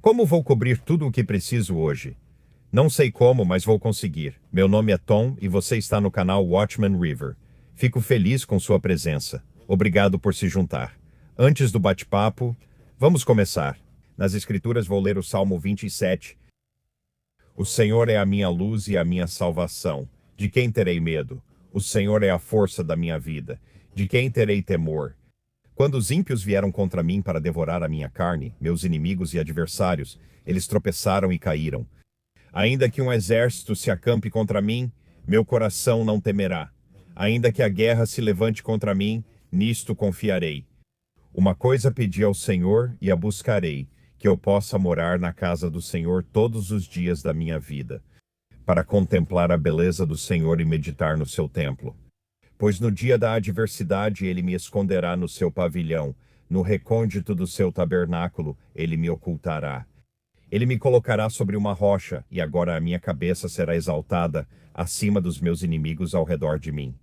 Como vou cobrir tudo o que preciso hoje? Não sei como, mas vou conseguir. Meu nome é Tom e você está no canal Watchman River. Fico feliz com sua presença. Obrigado por se juntar. Antes do bate-papo, vamos começar. Nas Escrituras vou ler o Salmo 27. O Senhor é a minha luz e a minha salvação. De quem terei medo? O Senhor é a força da minha vida. De quem terei temor? Quando os ímpios vieram contra mim para devorar a minha carne, meus inimigos e adversários, eles tropeçaram e caíram. Ainda que um exército se acampe contra mim, meu coração não temerá. Ainda que a guerra se levante contra mim, nisto confiarei. Uma coisa pedi ao Senhor e a buscarei, que eu possa morar na casa do Senhor todos os dias da minha vida, para contemplar a beleza do Senhor e meditar no seu templo. Pois no dia da adversidade ele me esconderá no seu pavilhão, no recôndito do seu tabernáculo ele me ocultará. Ele me colocará sobre uma rocha, e agora a minha cabeça será exaltada acima dos meus inimigos ao redor de mim.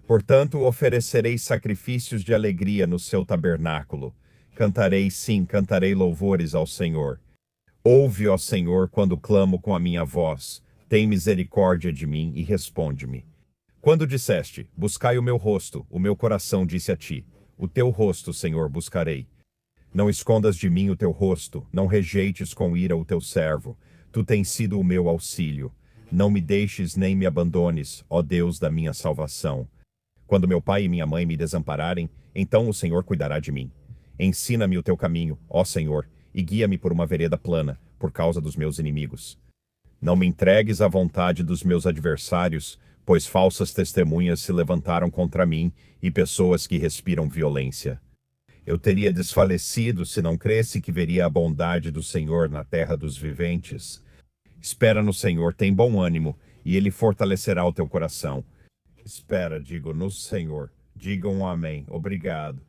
Portanto, oferecerei sacrifícios de alegria no seu tabernáculo. Cantarei, sim, cantarei louvores ao Senhor. Ouve, ó Senhor, quando clamo com a minha voz. Tem misericórdia de mim e responde-me. Quando disseste, buscai o meu coração disse a ti, o teu rosto, Senhor, buscarei. Não escondas de mim o teu rosto, não rejeites com ira o teu servo. Tu tens sido o meu auxílio. Não me deixes nem me abandones, ó Deus da minha salvação. Quando meu pai e minha mãe me desampararem, então o Senhor cuidará de mim. Ensina-me o teu caminho, ó Senhor, e guia-me por uma vereda plana, por causa dos meus inimigos. Não me entregues à vontade dos meus adversários, pois falsas testemunhas se levantaram contra mim e pessoas que respiram violência. Eu teria desfalecido se não cresse que veria a bondade do Senhor na terra dos viventes. Espera no Senhor, tem bom ânimo, e Ele fortalecerá o teu coração. Espera, digo, no Senhor. Digam um amém. Obrigado.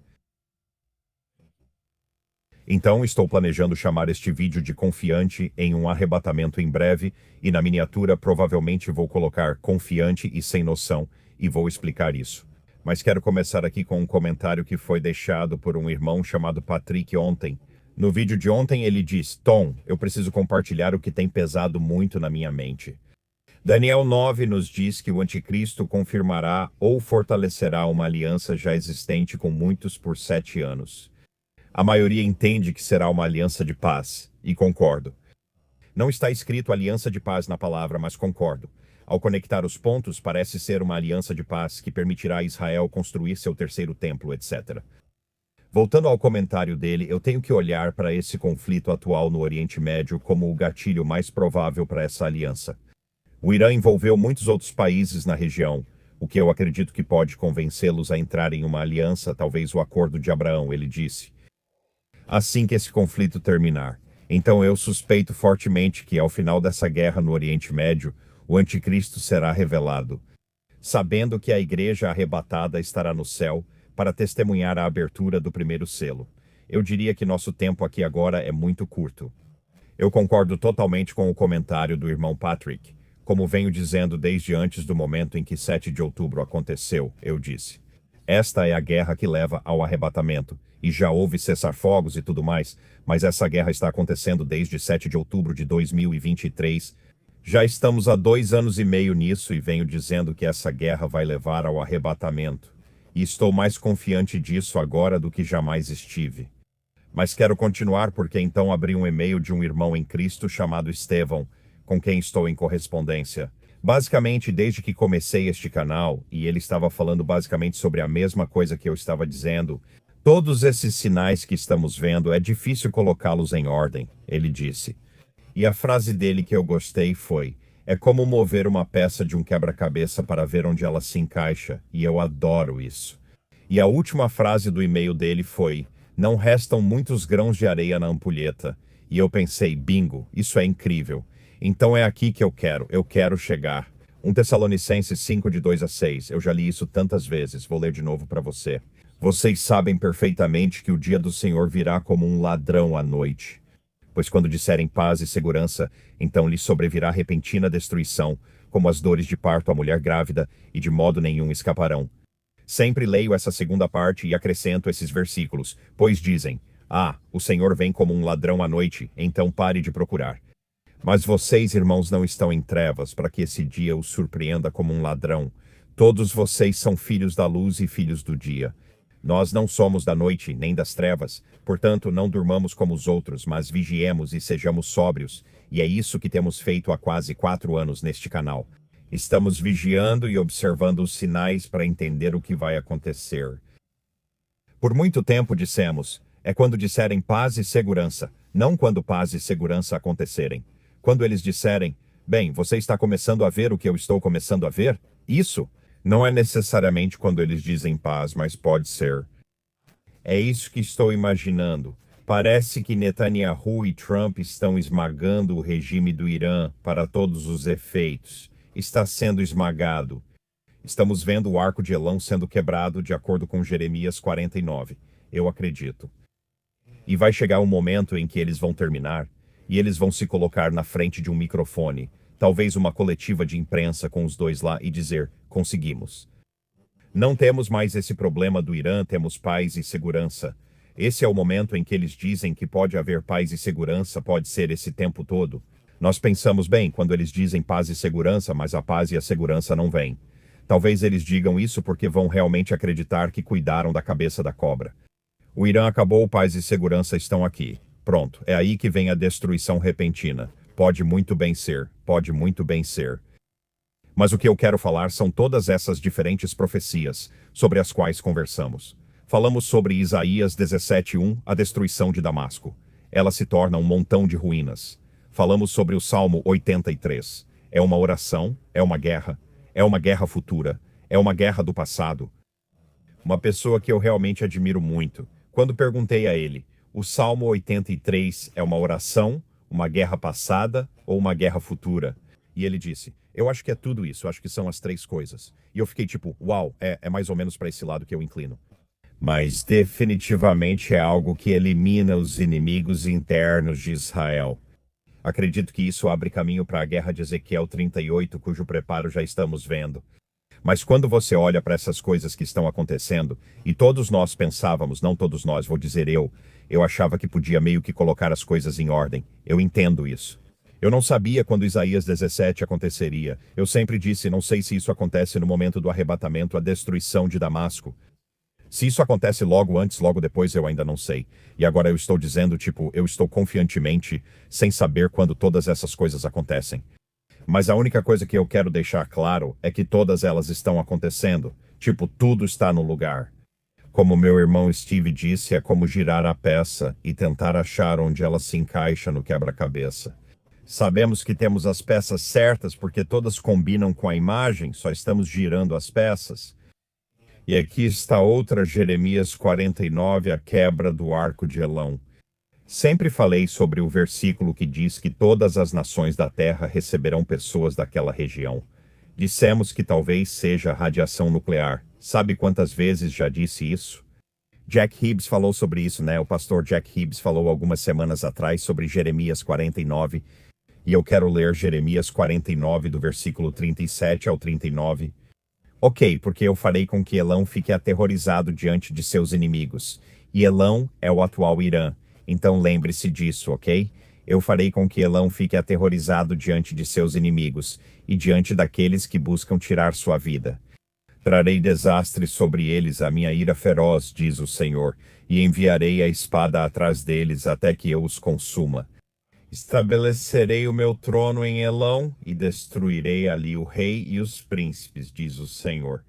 Então estou planejando chamar este vídeo de Confiante em um Arrebatamento em breve, e na miniatura provavelmente vou colocar Confiante e Sem Noção, e vou explicar isso. Mas quero começar aqui com um comentário que foi deixado por um irmão chamado Patrick ontem. No vídeo de ontem ele diz, Tom, eu preciso compartilhar o que tem pesado muito na minha mente. Daniel 9 nos diz que o anticristo confirmará ou fortalecerá uma aliança já existente com muitos por 7 anos. A maioria entende que será uma aliança de paz, e concordo. Não está escrito aliança de paz na palavra, mas concordo. Ao conectar os pontos, parece ser uma aliança de paz que permitirá a Israel construir seu terceiro templo, etc. Voltando ao comentário dele, eu tenho que olhar para esse conflito atual no Oriente Médio como o gatilho mais provável para essa aliança. O Irã envolveu muitos outros países na região, o que eu acredito que pode convencê-los a entrar em uma aliança, talvez o Acordo de Abraão, ele disse. Assim que esse conflito terminar. Então eu suspeito fortemente que, ao final dessa guerra no Oriente Médio, o anticristo será revelado. Sabendo que a igreja arrebatada estará no céu para testemunhar a abertura do primeiro selo. Eu diria que nosso tempo aqui agora é muito curto. Eu concordo totalmente com o comentário do irmão Patrick. Como venho dizendo desde antes do momento em que 7 de outubro aconteceu, eu disse. Esta é a guerra que leva ao arrebatamento. E já houve cessar-fogos e tudo mais, mas essa guerra está acontecendo desde 7 de outubro de 2023. Já estamos há 2 anos e meio nisso e venho dizendo que essa guerra vai levar ao arrebatamento. E estou mais confiante disso agora do que jamais estive. Mas quero continuar porque então abri um e-mail de um irmão em Cristo chamado Estevão, com quem estou em correspondência. Basicamente, desde que comecei este canal, e ele estava falando basicamente sobre a mesma coisa que eu estava dizendo, todos esses sinais que estamos vendo, é difícil colocá-los em ordem, ele disse. E a frase dele que eu gostei foi, é como mover uma peça de um quebra-cabeça para ver onde ela se encaixa, e eu adoro isso. E a última frase do e-mail dele foi, não restam muitos grãos de areia na ampulheta. E eu pensei, bingo, isso é incrível. Então é aqui que eu quero chegar. 1 Tessalonicenses 5, de 2 a 6, eu já li isso tantas vezes, vou ler de novo para você. Vocês sabem perfeitamente que o dia do Senhor virá como um ladrão à noite. Pois quando disserem paz e segurança, então lhes sobrevirá repentina destruição, como as dores de parto à mulher grávida, e de modo nenhum escaparão. Sempre leio essa segunda parte e acrescento esses versículos, pois dizem, Ah, o Senhor vem como um ladrão à noite, então pare de procurar. Mas vocês, irmãos, não estão em trevas, para que esse dia os surpreenda como um ladrão. Todos vocês são filhos da luz e filhos do dia. Nós não somos da noite nem das trevas, portanto, não durmamos como os outros, mas vigiemos e sejamos sóbrios. E é isso que temos feito há quase 4 anos neste canal. Estamos vigiando e observando os sinais para entender o que vai acontecer. Por muito tempo dissemos, é quando disserem paz e segurança, não quando paz e segurança acontecerem. Quando eles disserem, bem, você está começando a ver o que eu estou começando a ver? Isso não é necessariamente quando eles dizem paz, mas pode ser. É isso que estou imaginando. Parece que Netanyahu e Trump estão esmagando o regime do Irã para todos os efeitos. Está sendo esmagado. Estamos vendo o arco de Elão sendo quebrado de acordo com Jeremias 49. Eu acredito. E vai chegar um momento em que eles vão terminar, e eles vão se colocar na frente de um microfone, talvez uma coletiva de imprensa com os dois lá, e dizer, conseguimos. Não temos mais esse problema do Irã, temos paz e segurança. Esse é o momento em que eles dizem que pode haver paz e segurança, pode ser esse tempo todo. Nós pensamos bem quando eles dizem paz e segurança, mas a paz e a segurança não vêm. Talvez eles digam isso porque vão realmente acreditar que cuidaram da cabeça da cobra. O Irã acabou, paz e segurança estão aqui. Pronto, é aí que vem a destruição repentina. Pode muito bem ser, pode muito bem ser. Mas o que eu quero falar são todas essas diferentes profecias sobre as quais conversamos. Falamos sobre Isaías 17:1, a destruição de Damasco. Ela se torna um montão de ruínas. Falamos sobre o Salmo 83. É uma oração, é uma guerra futura, é uma guerra do passado. Uma pessoa que eu realmente admiro muito. Quando perguntei a ele, o Salmo 83 é uma oração, uma guerra passada ou uma guerra futura? E ele disse, eu acho que é tudo isso, acho que são as 3 coisas. E eu fiquei tipo, uau, é mais ou menos para esse lado que eu inclino. Mas definitivamente é algo que elimina os inimigos internos de Israel. Acredito que isso abre caminho para a guerra de Ezequiel 38, cujo preparo já estamos vendo. Mas quando você olha para essas coisas que estão acontecendo, e todos nós pensávamos, não todos nós, vou dizer eu achava que podia meio que colocar as coisas em ordem. Eu entendo isso. Eu não sabia quando Isaías 17 aconteceria. Eu sempre disse, não sei se isso acontece no momento do arrebatamento, a destruição de Damasco. Se isso acontece logo antes, logo depois, eu ainda não sei. E agora eu estou dizendo, eu estou confiantemente, sem saber quando todas essas coisas acontecem. Mas a única coisa que eu quero deixar claro é que todas elas estão acontecendo. Tudo está no lugar. Como meu irmão Steve disse, é como girar a peça e tentar achar onde ela se encaixa no quebra-cabeça. Sabemos que temos as peças certas porque todas combinam com a imagem, só estamos girando as peças. E aqui está outra Jeremias 49, a quebra do arco de Elão. Sempre falei sobre o versículo que diz que todas as nações da terra receberão pessoas daquela região. Dissemos que talvez seja radiação nuclear. Sabe quantas vezes já disse isso? Jack Hibbs falou sobre isso, né? O pastor Jack Hibbs falou algumas semanas atrás sobre Jeremias 49. E eu quero ler Jeremias 49, do versículo 37 ao 39. Ok, porque eu farei com que Elão fique aterrorizado diante de seus inimigos. E Elão é o atual Irã. Então lembre-se disso, ok? Eu farei com que Elão fique aterrorizado diante de seus inimigos e diante daqueles que buscam tirar sua vida. Trarei desastre sobre eles, a minha ira feroz, diz o Senhor, e enviarei a espada atrás deles até que eu os consuma. Estabelecerei o meu trono em Elão e destruirei ali o rei e os príncipes, diz o Senhor.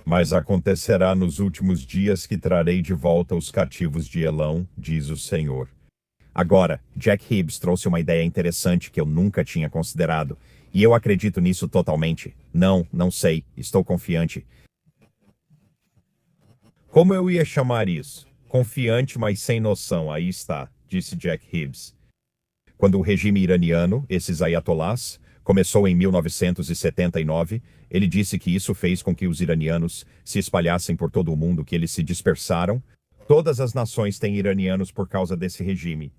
Mas acontecerá nos últimos dias que trarei de volta os cativos de Elão, diz o Senhor. Agora, Jack Hibbs trouxe uma ideia interessante que eu nunca tinha considerado, e eu acredito nisso totalmente. Não sei, estou confiante. Como eu ia chamar isso? Confiante, mas sem noção, aí está, disse Jack Hibbs. Quando o regime iraniano, esses ayatolás, começou em 1979, ele disse que isso fez com que os iranianos se espalhassem por todo o mundo, que eles se dispersaram. Todas as nações têm iranianos por causa desse regime.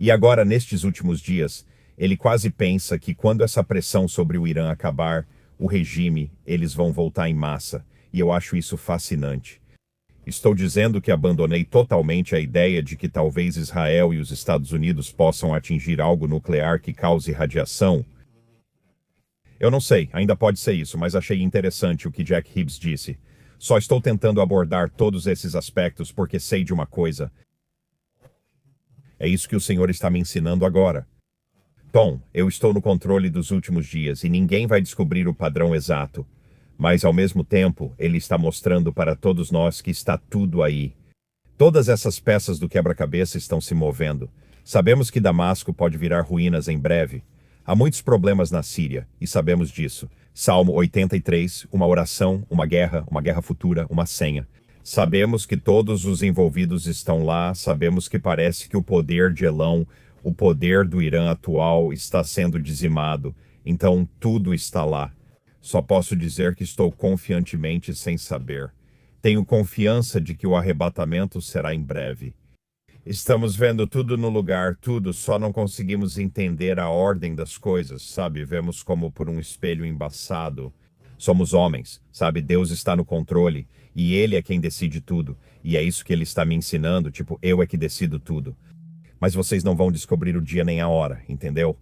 E agora, nestes últimos dias, ele quase pensa que quando essa pressão sobre o Irã acabar, o regime, eles vão voltar em massa. E eu acho isso fascinante. Estou dizendo que abandonei totalmente a ideia de que talvez Israel e os Estados Unidos possam atingir algo nuclear que cause radiação. Eu não sei, ainda pode ser isso, mas achei interessante o que Jack Hibbs disse. Só estou tentando abordar todos esses aspectos porque sei de uma coisa. É isso que o Senhor está me ensinando agora. Tom, eu estou no controle dos últimos dias e ninguém vai descobrir o padrão exato. Mas, ao mesmo tempo, ele está mostrando para todos nós que está tudo aí. Todas essas peças do quebra-cabeça estão se movendo. Sabemos que Damasco pode virar ruínas em breve. Há muitos problemas na Síria, e sabemos disso. Salmo 83, uma oração, uma guerra futura, uma senha. Sabemos que todos os envolvidos estão lá, sabemos que parece que o poder de Elão, o poder do Irã atual, está sendo dizimado. Então tudo está lá. Só posso dizer que estou confiantemente sem saber. Tenho confiança de que o arrebatamento será em breve. Estamos vendo tudo no lugar, tudo, só não conseguimos entender a ordem das coisas, sabe? Vemos como por um espelho embaçado. Somos homens, sabe? Deus está no controle e Ele é quem decide tudo. E é isso que Ele está me ensinando, tipo, eu é que decido tudo. Mas vocês não vão descobrir o dia nem a hora, entendeu?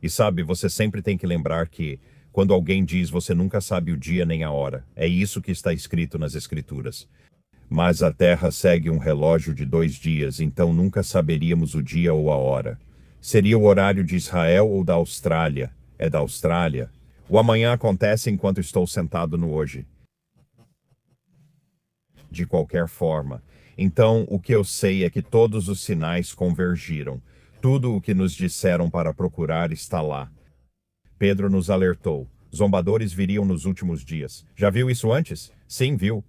E sabe, você sempre tem que lembrar que, quando alguém diz você nunca sabe o dia nem a hora, é isso que está escrito nas Escrituras. Mas a Terra segue um relógio de 2 dias, então nunca saberíamos o dia ou a hora. Seria o horário de Israel ou da Austrália? É da Austrália. O amanhã acontece enquanto estou sentado no hoje. De qualquer forma. Então, o que eu sei é que todos os sinais convergiram. Tudo o que nos disseram para procurar está lá. Pedro nos alertou. Zombadores viriam nos últimos dias. Já viu isso antes? Sim, viu.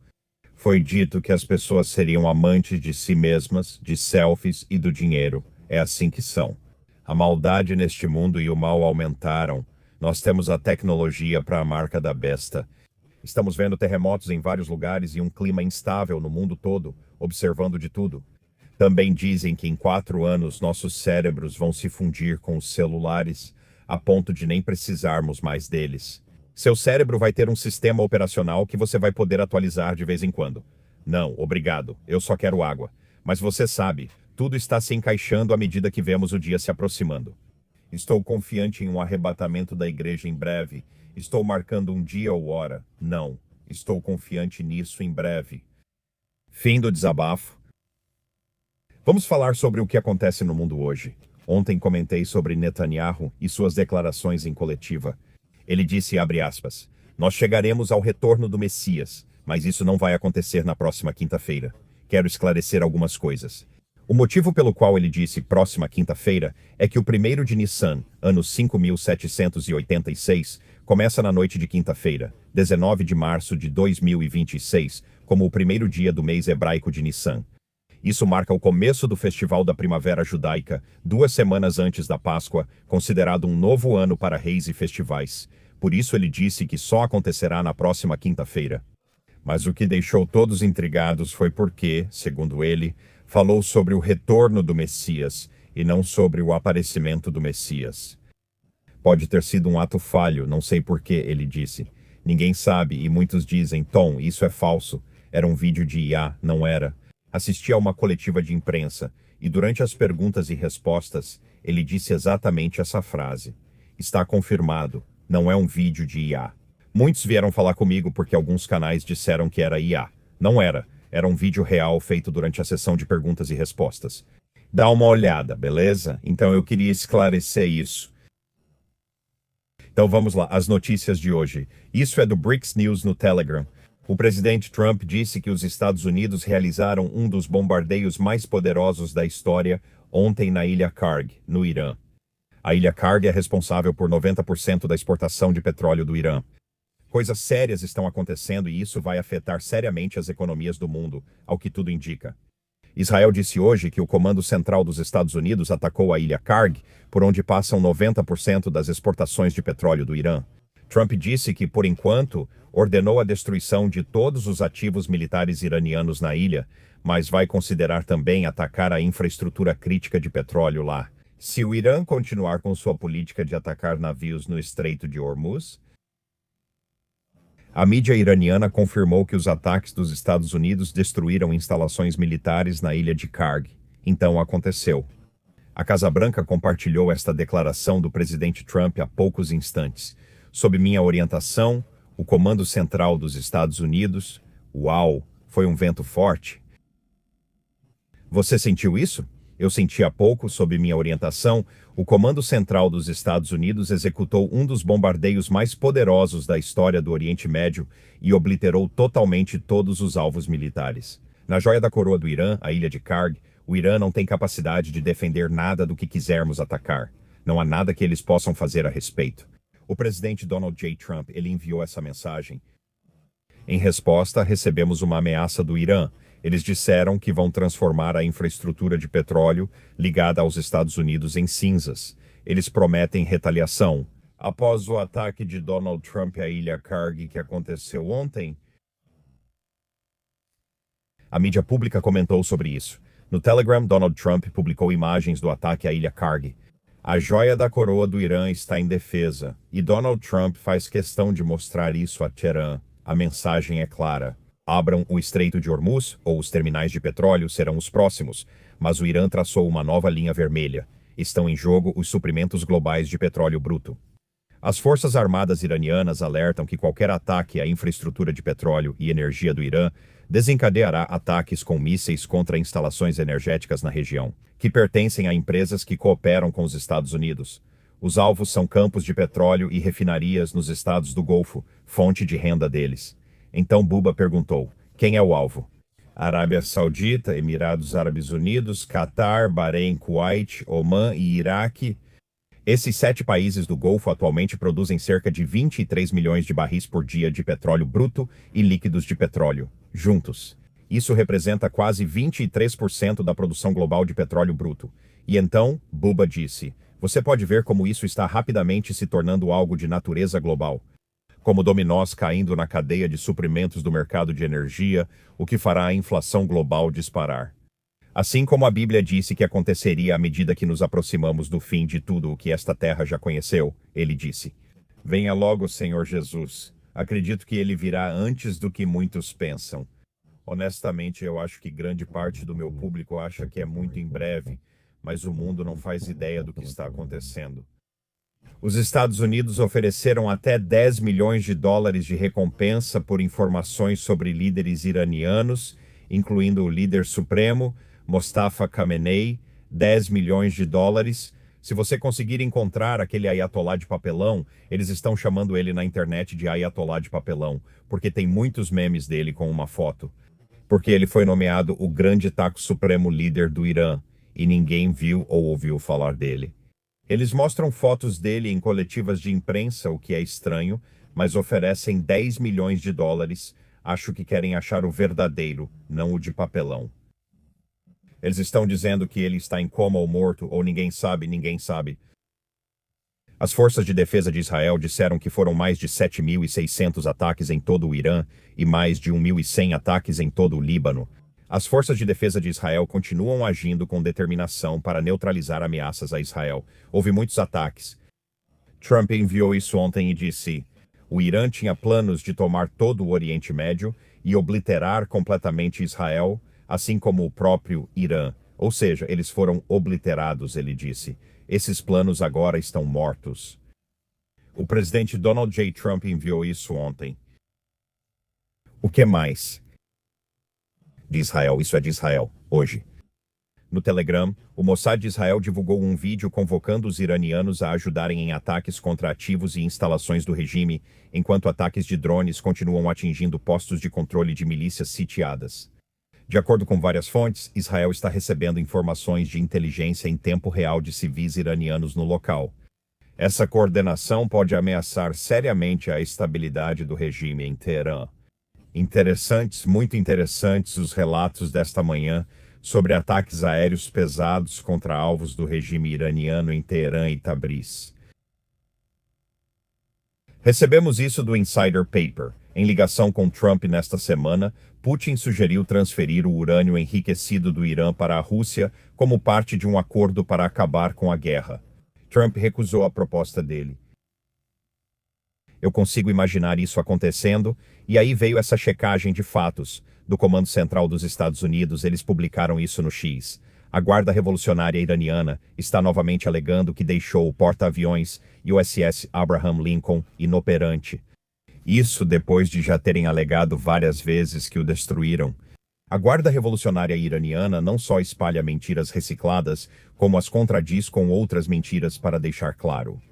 Foi dito que as pessoas seriam amantes de si mesmas, de selfies e do dinheiro. É assim que são. A maldade neste mundo e o mal aumentaram. Nós temos a tecnologia para a marca da besta. Estamos vendo terremotos em vários lugares e um clima instável no mundo todo, observando de tudo. Também dizem que em 4 anos nossos cérebros vão se fundir com os celulares, a ponto de nem precisarmos mais deles. Seu cérebro vai ter um sistema operacional que você vai poder atualizar de vez em quando. Não, obrigado, eu só quero água. Mas você sabe, tudo está se encaixando à medida que vemos o dia se aproximando. Estou confiante em um arrebatamento da igreja em breve. Estou marcando um dia ou hora. Não, estou confiante nisso em breve. Fim do desabafo. Vamos falar sobre o que acontece no mundo hoje. Ontem comentei sobre Netanyahu e suas declarações em coletiva. Ele disse, abre aspas, nós chegaremos ao retorno do Messias, mas isso não vai acontecer na próxima quinta-feira. Quero esclarecer algumas coisas. O motivo pelo qual ele disse próxima quinta-feira é que o 1º de Nissan, ano 5786, começa na noite de quinta-feira, 19 de março de 2026, como o primeiro dia do mês hebraico de Nissan. Isso marca o começo do Festival da Primavera Judaica, 2 semanas antes da Páscoa, considerado um novo ano para reis e festivais. Por isso ele disse que só acontecerá na próxima quinta-feira. Mas o que deixou todos intrigados foi porque, segundo ele, falou sobre o retorno do Messias e não sobre o aparecimento do Messias. Pode ter sido um ato falho, não sei por que, ele disse. Ninguém sabe e muitos dizem, Tom, isso é falso. Era um vídeo de IA, não era. Assisti a uma coletiva de imprensa e durante as perguntas e respostas, ele disse exatamente essa frase. Está confirmado, não é um vídeo de IA. Muitos vieram falar comigo porque alguns canais disseram que era IA. Não era. Era um vídeo real feito durante a sessão de perguntas e respostas. Dá uma olhada, beleza? Então eu queria esclarecer isso. Então vamos lá, as notícias de hoje. Isso é do BRICS News no Telegram. O presidente Trump disse que os Estados Unidos realizaram um dos bombardeios mais poderosos da história ontem na ilha Karg, no Irã. A ilha Karg é responsável por 90% da exportação de petróleo do Irã. Coisas sérias estão acontecendo e isso vai afetar seriamente as economias do mundo, ao que tudo indica. Israel disse hoje que o Comando Central dos Estados Unidos atacou a ilha Karg, por onde passam 90% das exportações de petróleo do Irã. Trump disse que, por enquanto, ordenou a destruição de todos os ativos militares iranianos na ilha, mas vai considerar também atacar a infraestrutura crítica de petróleo lá. Se o Irã continuar com sua política de atacar navios no Estreito de Hormuz, A mídia iraniana confirmou que os ataques dos Estados Unidos destruíram instalações militares na ilha de Karg. Então aconteceu. A Casa Branca compartilhou esta declaração do presidente Trump há poucos instantes. Sob minha orientação, o Comando Central dos Estados Unidos... Uau! Foi um vento forte. Você sentiu isso? Eu senti há pouco, sob minha orientação, o Comando Central dos Estados Unidos executou um dos bombardeios mais poderosos da história do Oriente Médio e obliterou totalmente todos os alvos militares. Na joia da coroa do Irã, a ilha de Karg, o Irã não tem capacidade de defender nada do que quisermos atacar. Não há nada que eles possam fazer a respeito. O presidente Donald J. Trump, ele enviou essa mensagem. Em resposta, recebemos uma ameaça do Irã. Eles disseram que vão transformar a infraestrutura de petróleo ligada aos Estados Unidos em cinzas. Eles prometem retaliação. Após o ataque de Donald Trump à ilha Karg que aconteceu ontem, a mídia pública comentou sobre isso. No Telegram, Donald Trump publicou imagens do ataque à ilha Karg. A joia da coroa do Irã está em defesa, e Donald Trump faz questão de mostrar isso a Teherã. A mensagem é clara. Abram o Estreito de Hormuz, ou os terminais de petróleo serão os próximos, mas o Irã traçou uma nova linha vermelha. Estão em jogo os suprimentos globais de petróleo bruto. As Forças Armadas iranianas alertam que qualquer ataque à infraestrutura de petróleo e energia do Irã desencadeará ataques com mísseis contra instalações energéticas na região, que pertencem a empresas que cooperam com os Estados Unidos. Os alvos são campos de petróleo e refinarias nos estados do Golfo, fonte de renda deles. Então Buba perguntou, quem é o alvo? Arábia Saudita, Emirados Árabes Unidos, Catar, Bahrein, Kuwait, Omã e Iraque. Esses 7 países do Golfo atualmente produzem cerca de 23 milhões de barris por dia de petróleo bruto e líquidos de petróleo, juntos. Isso representa quase 23% da produção global de petróleo bruto. E então, Buba disse, você pode ver como isso está rapidamente se tornando algo de natureza global. Como dominós caindo na cadeia de suprimentos do mercado de energia, o que fará a inflação global disparar. Assim como a Bíblia disse que aconteceria à medida que nos aproximamos do fim de tudo o que esta terra já conheceu, ele disse, venha logo, Senhor Jesus. Acredito que ele virá antes do que muitos pensam. Honestamente, eu acho que grande parte do meu público acha que é muito em breve, mas o mundo não faz ideia do que está acontecendo. Os Estados Unidos ofereceram até 10 milhões de dólares de recompensa por informações sobre líderes iranianos, incluindo o líder supremo, Mostafa Khamenei, 10 milhões de dólares. Se você conseguir encontrar aquele Ayatollah de papelão, eles estão chamando ele na internet de Ayatollah de papelão, porque tem muitos memes dele com uma foto. Porque ele foi nomeado o grande taco supremo líder do Irã, e ninguém viu ou ouviu falar dele. Eles mostram fotos dele em coletivas de imprensa, o que é estranho, mas oferecem 10 milhões de dólares. Acho que querem achar o verdadeiro, não o de papelão. Eles estão dizendo que ele está em coma ou morto, ou ninguém sabe, ninguém sabe. As forças de defesa de Israel disseram que foram mais de 7.600 ataques em todo o Irã e mais de 1.100 ataques em todo o Líbano. As forças de defesa de Israel continuam agindo com determinação para neutralizar ameaças a Israel. Houve muitos ataques. Trump enviou isso ontem e disse: o Irã tinha planos de tomar todo o Oriente Médio e obliterar completamente Israel, assim como o próprio Irã. Ou seja, eles foram obliterados, ele disse. Esses planos agora estão mortos. O presidente Donald J. Trump enviou isso ontem. O que mais? De Israel, isso é de Israel, hoje. No Telegram, o Mossad de Israel divulgou um vídeo convocando os iranianos a ajudarem em ataques contra ativos e instalações do regime, enquanto ataques de drones continuam atingindo postos de controle de milícias sitiadas. De acordo com várias fontes, Israel está recebendo informações de inteligência em tempo real de civis iranianos no local. Essa coordenação pode ameaçar seriamente a estabilidade do regime em Teherã. Muito interessantes os relatos desta manhã sobre ataques aéreos pesados contra alvos do regime iraniano em Teherã e Tabriz. Recebemos isso do Insider Paper. Em ligação com Trump nesta semana, Putin sugeriu transferir o urânio enriquecido do Irã para a Rússia como parte de um acordo para acabar com a guerra. Trump recusou a proposta dele. Eu consigo imaginar isso acontecendo, e aí veio essa checagem de fatos. Do Comando Central dos Estados Unidos, eles publicaram isso no X. A Guarda Revolucionária Iraniana está novamente alegando que deixou o porta-aviões USS Abraham Lincoln inoperante. Isso depois de já terem alegado várias vezes que o destruíram. A Guarda Revolucionária Iraniana não só espalha mentiras recicladas, como as contradiz com outras mentiras para deixar claro.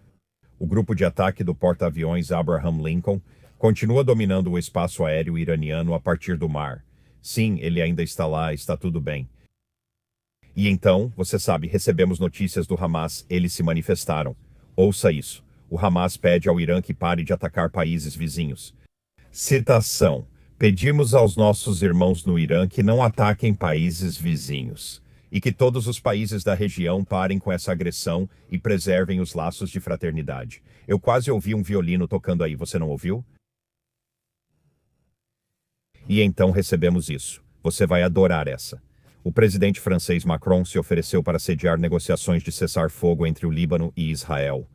O grupo de ataque do porta-aviões Abraham Lincoln continua dominando o espaço aéreo iraniano a partir do mar. Sim, ele ainda está lá, está tudo bem. E então, você sabe, recebemos notícias do Hamas, eles se manifestaram. Ouça isso. O Hamas pede ao Irã que pare de atacar países vizinhos. Citação. Pedimos aos nossos irmãos no Irã que não ataquem países vizinhos. E que todos os países da região parem com essa agressão e preservem os laços de fraternidade. Eu quase ouvi um violino tocando aí, você não ouviu? E então recebemos isso. Você vai adorar essa. O presidente francês Macron se ofereceu para sediar negociações de cessar-fogo entre o Líbano e Israel.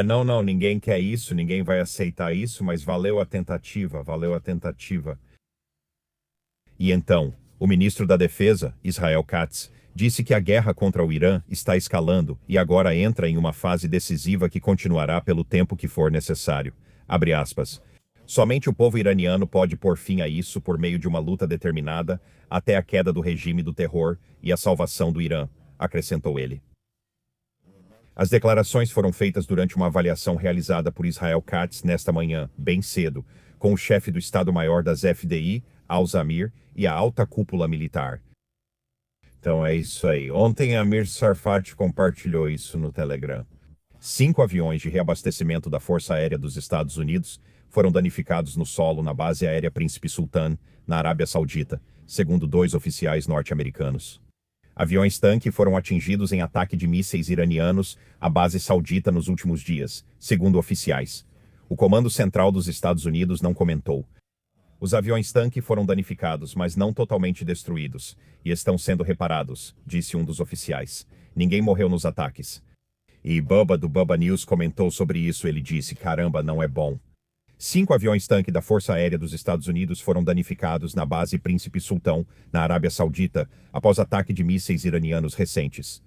Não, ninguém quer isso, ninguém vai aceitar isso, mas valeu a tentativa, valeu a tentativa. E então, o ministro da Defesa, Israel Katz, disse que a guerra contra o Irã está escalando e agora entra em uma fase decisiva que continuará pelo tempo que for necessário. Abre aspas. Somente o povo iraniano pode pôr fim a isso por meio de uma luta determinada até a queda do regime do terror e a salvação do Irã, acrescentou ele. As declarações foram feitas durante uma avaliação realizada por Israel Katz nesta manhã, bem cedo, com o chefe do Estado-Maior das FDI, Al-Zamir, e a alta cúpula militar. Então é isso aí. Ontem Amir Tsarfati compartilhou isso no Telegram. 5 aviões de reabastecimento da Força Aérea dos Estados Unidos foram danificados no solo na base aérea Príncipe Sultan, na Arábia Saudita, segundo 2 oficiais norte-americanos. Aviões-tanque foram atingidos em ataque de mísseis iranianos à base saudita nos últimos dias, segundo oficiais. O Comando Central dos Estados Unidos não comentou. Os aviões-tanque foram danificados, mas não totalmente destruídos, e estão sendo reparados, disse um dos oficiais. Ninguém morreu nos ataques. E Bubba do Bubba News comentou sobre isso. Ele disse, caramba, não é bom. 5 aviões-tanque da Força Aérea dos Estados Unidos foram danificados na base Príncipe Sultão, na Arábia Saudita, após ataque de mísseis iranianos recentes.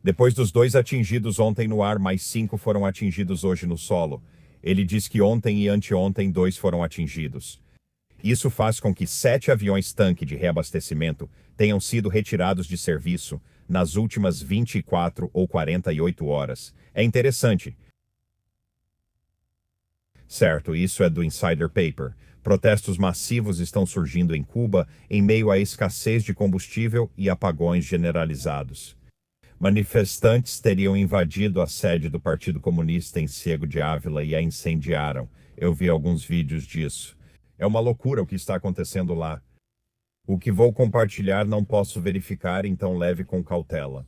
Depois dos 2 atingidos ontem no ar, mais 5 foram atingidos hoje no solo. Ele diz que ontem e anteontem 2 foram atingidos. Isso faz com que 7 aviões-tanque de reabastecimento tenham sido retirados de serviço nas últimas 24 ou 48 horas. É interessante. Certo, isso é do Insider Paper. Protestos massivos estão surgindo em Cuba em meio à escassez de combustível e apagões generalizados. Manifestantes teriam invadido a sede do Partido Comunista em Ciego de Ávila e a incendiaram. Eu vi alguns vídeos disso. É uma loucura o que está acontecendo lá. O que vou compartilhar não posso verificar, então leve com cautela.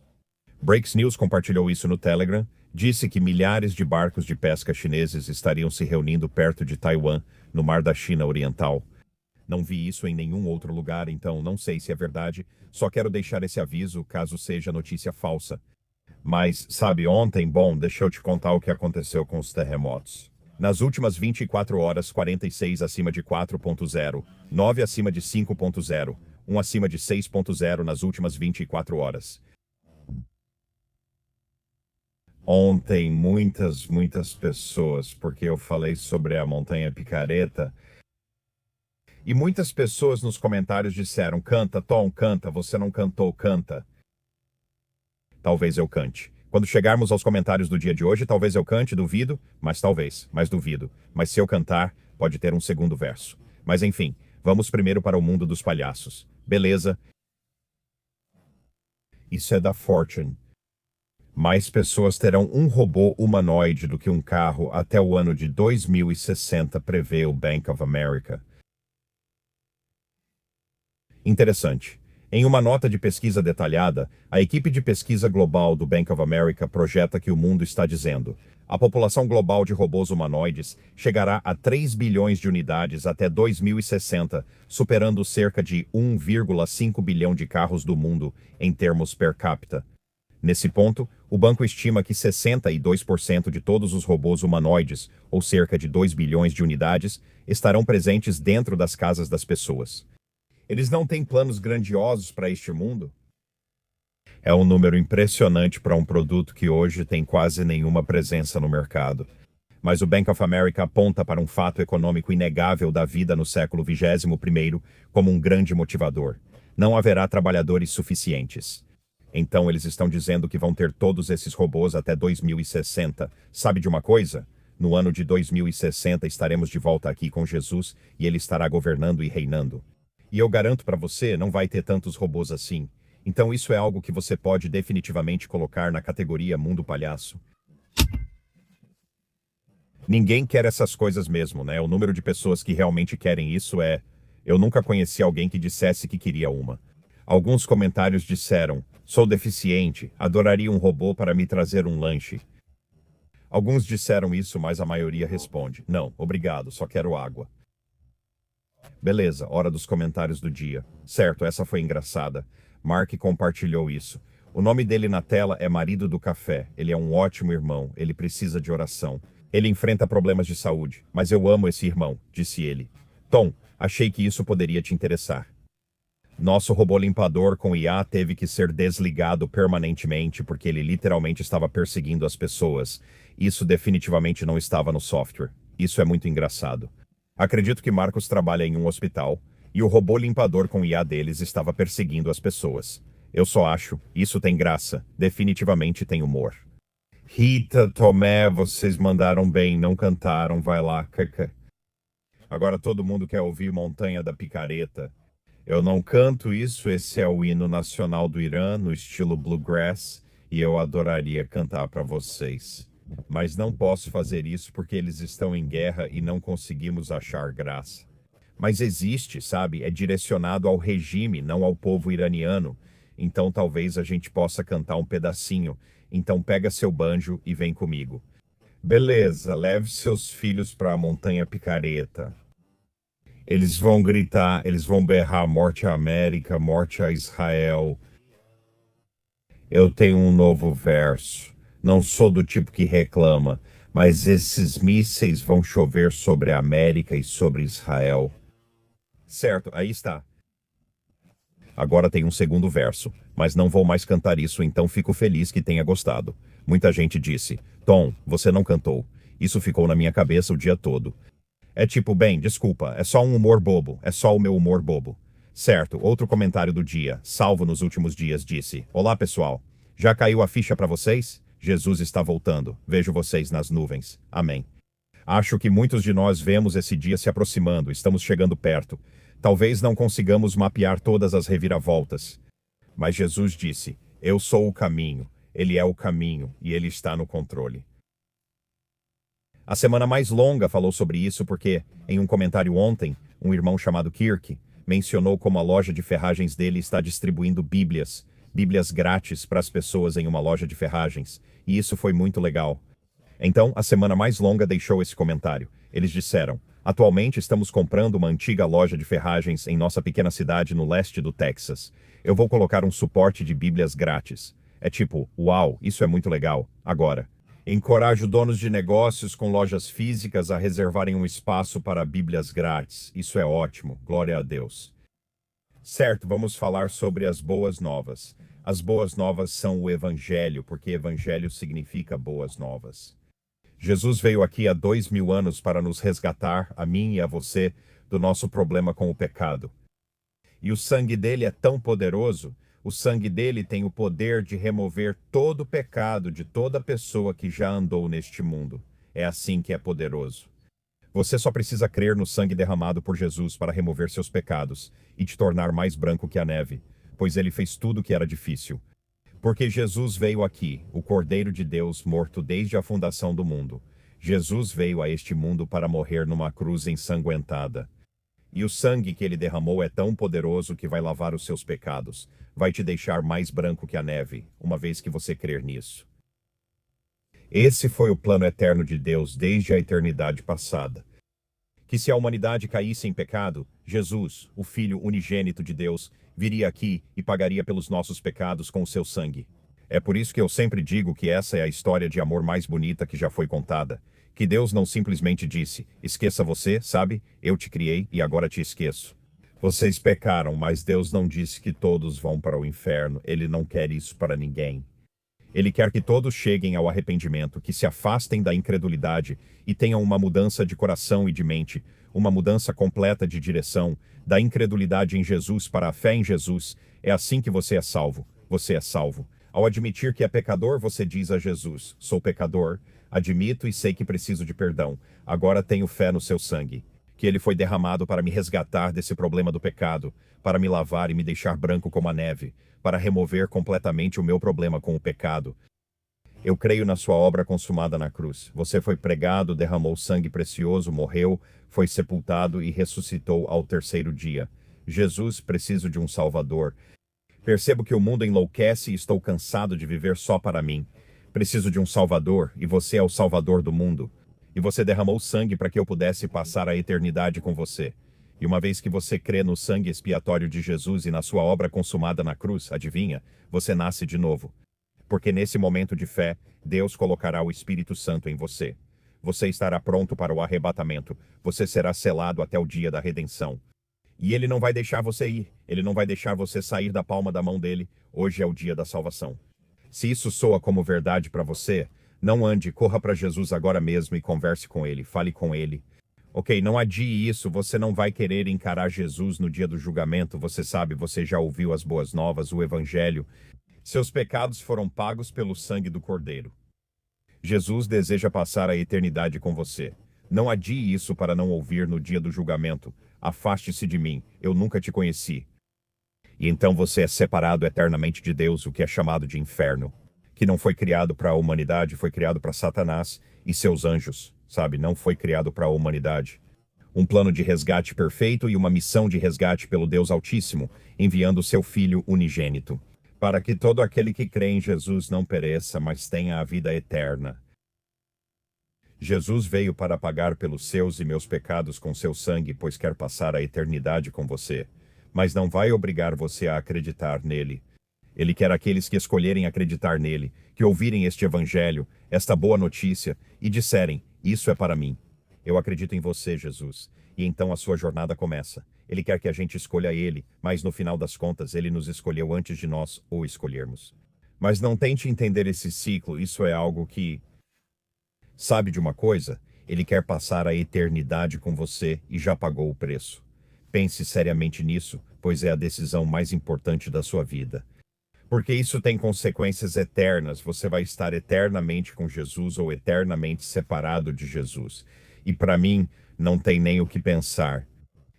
Breaks News compartilhou isso no Telegram. Disse que milhares de barcos de pesca chineses estariam se reunindo perto de Taiwan, no Mar da China Oriental. Não vi isso em nenhum outro lugar, então não sei se é verdade. Só quero deixar esse aviso, caso seja notícia falsa. Mas, sabe, ontem, deixa eu te contar o que aconteceu com os terremotos. Nas últimas 24 horas, 46 acima de 4.0, 9 acima de 5.0, 1 acima de 6.0 nas últimas 24 horas. Ontem, muitas pessoas, porque eu falei sobre a Montanha Picareta, e muitas pessoas nos comentários disseram, canta, Tom, canta, você não cantou, canta. Talvez eu cante. Quando chegarmos aos comentários do dia de hoje, talvez eu cante, duvido, mas duvido. Mas se eu cantar, pode ter um segundo verso. Mas enfim, vamos primeiro para o mundo dos palhaços. Beleza? Isso é da Fortune. Mais pessoas terão um robô humanoide do que um carro até o ano de 2060, prevê o Bank of America. Interessante. Em uma nota de pesquisa detalhada, a equipe de pesquisa global do Bank of America projeta que o mundo está dizendo: a população global de robôs humanoides chegará a 3 bilhões de unidades até 2060, superando cerca de 1,5 bilhão de carros do mundo em termos per capita. Nesse ponto, o banco estima que 62% de todos os robôs humanoides, ou cerca de 2 bilhões de unidades, estarão presentes dentro das casas das pessoas. Eles não têm planos grandiosos para este mundo? É um número impressionante para um produto que hoje tem quase nenhuma presença no mercado. Mas o Bank of America aponta para um fato econômico inegável da vida no século XXI como um grande motivador. Não haverá trabalhadores suficientes. Então eles estão dizendo que vão ter todos esses robôs até 2060. Sabe de uma coisa? No ano de 2060 estaremos de volta aqui com Jesus e ele estará governando e reinando. E eu garanto para você, não vai ter tantos robôs assim. Então isso é algo que você pode definitivamente colocar na categoria mundo palhaço. Ninguém quer essas coisas mesmo, né? O número de pessoas que realmente querem isso é... Eu nunca conheci alguém que dissesse que queria uma. Alguns comentários disseram: sou deficiente, adoraria um robô para me trazer um lanche. Alguns disseram isso, mas a maioria responde: não, obrigado, só quero água. Beleza, hora dos comentários do dia. Certo, essa foi engraçada. Mark compartilhou isso. O nome dele na tela é Marido do Café. Ele é um ótimo irmão, ele precisa de oração. Ele enfrenta problemas de saúde, mas eu amo esse irmão, disse ele. Tom, achei que isso poderia te interessar. Nosso robô limpador com IA teve que ser desligado permanentemente porque ele literalmente estava perseguindo as pessoas. Isso definitivamente não estava no software. Isso é muito engraçado. Acredito que Marcos trabalha em um hospital e o robô limpador com IA deles estava perseguindo as pessoas. Eu só acho, isso tem graça, definitivamente tem humor. Rita, Tomé, vocês mandaram bem, não cantaram, vai lá. Agora todo mundo quer ouvir Montanha da Picareta. Eu não canto isso, esse é o hino nacional do Irã, no estilo bluegrass, e eu adoraria cantar para vocês. Mas não posso fazer isso porque eles estão em guerra e não conseguimos achar graça. Mas existe, sabe? É direcionado ao regime, não ao povo iraniano. Então talvez a gente possa cantar um pedacinho. Então pega seu banjo e vem comigo. Beleza, leve seus filhos para a Montanha Picareta. Eles vão gritar, eles vão berrar morte à América, morte a Israel. Eu tenho um novo verso. Não sou do tipo que reclama, mas esses mísseis vão chover sobre a América e sobre Israel. Certo, aí está. Agora tem um segundo verso, mas não vou mais cantar isso, então fico feliz que tenha gostado. Muita gente disse: Tom, você não cantou. Isso ficou na minha cabeça o dia todo. É tipo, bem, desculpa, é só um humor bobo, é só o meu humor bobo. Certo, outro comentário do dia, salvo nos últimos dias, disse: Olá, pessoal. Já caiu a ficha para vocês? Jesus está voltando. Vejo vocês nas nuvens. Amém. Acho que muitos de nós vemos esse dia se aproximando, estamos chegando perto. Talvez não consigamos mapear todas as reviravoltas. Mas Jesus disse: Eu sou o caminho, ele é o caminho e ele está no controle. A semana mais longa falou sobre isso porque, em um comentário ontem, um irmão chamado Kirk mencionou como a loja de ferragens dele está distribuindo Bíblias grátis para as pessoas em uma loja de ferragens, e isso foi muito legal. Então, a semana mais longa deixou esse comentário. Eles disseram: atualmente estamos comprando uma antiga loja de ferragens em nossa pequena cidade no leste do Texas. Eu vou colocar um suporte de Bíblias grátis. É tipo, uau, isso é muito legal. Agora, encorajo donos de negócios com lojas físicas a reservarem um espaço para Bíblias grátis. Isso é ótimo, glória a Deus. Certo, vamos falar sobre as boas novas. As boas novas são o Evangelho, porque Evangelho significa boas novas. Jesus veio aqui há 2000 anos para nos resgatar, a mim e a você, do nosso problema com o pecado. E o sangue dele é tão poderoso, o sangue dele tem o poder de remover todo o pecado de toda pessoa que já andou neste mundo. É assim que é poderoso. Você só precisa crer no sangue derramado por Jesus para remover seus pecados e te tornar mais branco que a neve, pois ele fez tudo o que era difícil. Porque Jesus veio aqui, o Cordeiro de Deus morto desde a fundação do mundo. Jesus veio a este mundo para morrer numa cruz ensanguentada. E o sangue que ele derramou é tão poderoso que vai lavar os seus pecados, vai te deixar mais branco que a neve, uma vez que você crer nisso. Esse foi o plano eterno de Deus desde a eternidade passada. Que se a humanidade caísse em pecado, Jesus, o Filho unigênito de Deus, viria aqui e pagaria pelos nossos pecados com o seu sangue. É por isso que eu sempre digo que essa é a história de amor mais bonita que já foi contada. Que Deus não simplesmente disse: esqueça você, sabe? Eu te criei e agora te esqueço. Vocês pecaram, mas Deus não disse que todos vão para o inferno. Ele não quer isso para ninguém. Ele quer que todos cheguem ao arrependimento, que se afastem da incredulidade e tenham uma mudança de coração e de mente, uma mudança completa de direção, da incredulidade em Jesus para a fé em Jesus. É assim que você é salvo. Você é salvo. Ao admitir que é pecador, você diz a Jesus: sou pecador, admito e sei que preciso de perdão. Agora tenho fé no seu sangue, que ele foi derramado para me resgatar desse problema do pecado, para me lavar e me deixar branco como a neve, para remover completamente o meu problema com o pecado. Eu creio na sua obra consumada na cruz. Você foi pregado, derramou sangue precioso, morreu, foi sepultado e ressuscitou ao terceiro dia. Jesus, preciso de um Salvador. Percebo que o mundo enlouquece e estou cansado de viver só para mim. Preciso de um Salvador, e você é o Salvador do mundo. E você derramou sangue para que eu pudesse passar a eternidade com você. E uma vez que você crê no sangue expiatório de Jesus e na sua obra consumada na cruz, adivinha, você nasce de novo. Porque nesse momento de fé, Deus colocará o Espírito Santo em você. Você estará pronto para o arrebatamento. Você será selado até o dia da redenção. E ele não vai deixar você ir. Ele não vai deixar você sair da palma da mão dele. Hoje é o dia da salvação. Se isso soa como verdade para você, não ande, corra para Jesus agora mesmo e converse com ele, fale com ele. Ok, não adie isso, você não vai querer encarar Jesus no dia do julgamento, você sabe, você já ouviu as boas novas, o evangelho. Seus pecados foram pagos pelo sangue do Cordeiro. Jesus deseja passar a eternidade com você. Não adie isso para não ouvir no dia do julgamento. Afaste-se de mim, eu nunca te conheci. E então você é separado eternamente de Deus, o que é chamado de inferno. Que não foi criado para a humanidade, foi criado para Satanás e seus anjos, sabe? Não foi criado para a humanidade. Um plano de resgate perfeito e uma missão de resgate pelo Deus Altíssimo, enviando seu Filho unigênito, para que todo aquele que crê em Jesus não pereça, mas tenha a vida eterna. Jesus veio para pagar pelos seus e meus pecados com seu sangue, pois quer passar a eternidade com você. Mas não vai obrigar você a acreditar nele. Ele quer aqueles que escolherem acreditar nele, que ouvirem este evangelho, esta boa notícia, e disserem: isso é para mim. Eu acredito em você, Jesus. E então a sua jornada começa. Ele quer que a gente escolha ele, mas no final das contas ele nos escolheu antes de nós o escolhermos. Mas não tente entender esse ciclo, isso é algo que... Sabe de uma coisa? Ele quer passar a eternidade com você e já pagou o preço. Pense seriamente nisso, pois é a decisão mais importante da sua vida. Porque isso tem consequências eternas. Você vai estar eternamente com Jesus ou eternamente separado de Jesus. E para mim, não tem nem o que pensar.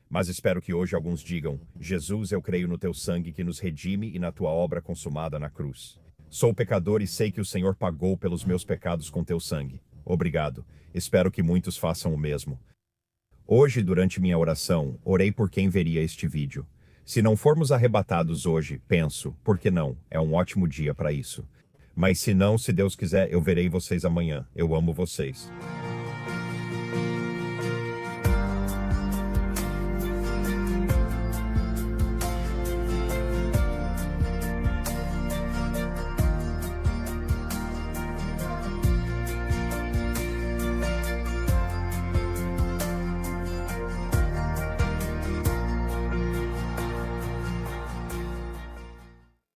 Mas espero que hoje alguns digam: Jesus, eu creio no teu sangue que nos redime e na tua obra consumada na cruz. Sou pecador e sei que o Senhor pagou pelos meus pecados com teu sangue. Obrigado. Espero que muitos façam o mesmo. Hoje, durante minha oração, orei por quem veria este vídeo. Se não formos arrebatados hoje, penso, por que não? É um ótimo dia para isso. Mas se não, se Deus quiser, eu verei vocês amanhã. Eu amo vocês.